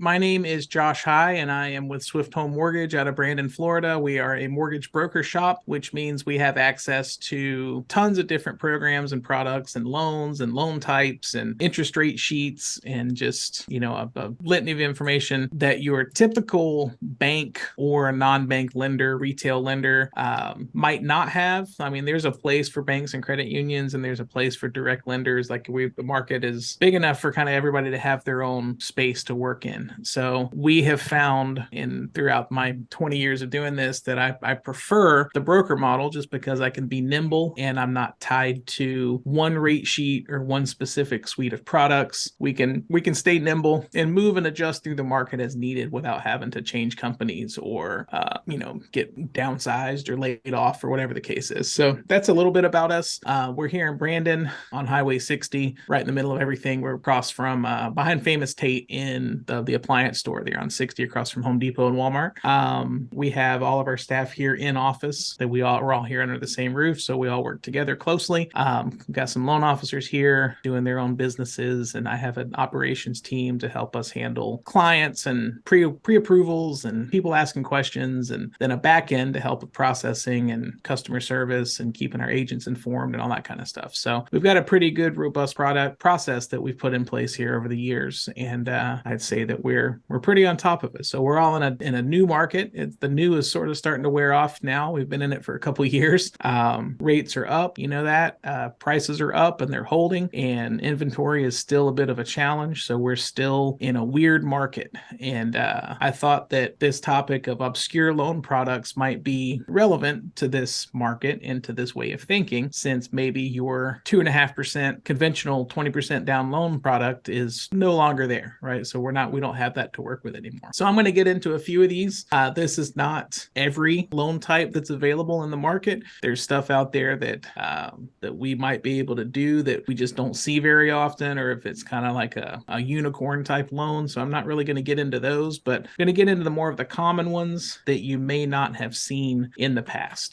My name is Josh High, and I am with Swift Home Mortgage out of Brandon, Florida. We are a mortgage broker shop, which means we have access to tons of different programs and products and loans and loan types and interest rate sheets and just, a litany of information that your typical bank or a non-bank lender, retail lender, might not have. I mean, there's a place for banks and credit unions, and there's a place for direct lenders. The market is big enough for kind of everybody to have their own space to work in. So we have found throughout my 20 years of doing this that I prefer the broker model just because I can be nimble and I'm not tied to one rate sheet or one specific suite of products. We can stay nimble and move and adjust through the market as needed without having to change companies or get downsized or laid off or whatever the case is. So that's a little bit about us. We're here in Brandon on Highway 60, right in the middle of everything. We're across from behind Famous Tate in the appliance store there on 60 across from Home Depot and Walmart. We have all of our staff here in office that we're all here under the same roof, so we all work together closely. We've got some loan officers here doing their own businesses, and I have an operations team to help us handle clients and pre-approvals and people asking questions, and then a back end to help with processing and customer service and keeping our agents informed and all that kind of stuff. So we've got a pretty good, robust product process that we've put in place here over the years, and I'd say that we're pretty on top of it. So we're all in a new market. The new is sort of starting to wear off now. We've been in it for a couple of years. Rates are up, prices are up and they're holding, and inventory is still a bit of a challenge. So we're still in a weird market. And I thought that this topic of obscure loan products might be relevant to this market and to this way of thinking, since maybe your 2.5% conventional 20% down loan product is no longer there, right? So we don't have that to work with anymore. So I'm going to get into a few of these. This is not every loan type that's available in the market. There's stuff out there that we might be able to do that we just don't see very often, or if it's kind of like a unicorn type loan. So I'm not really going to get into those, but I'm going to get into the more of the common ones that you may not have seen in the past.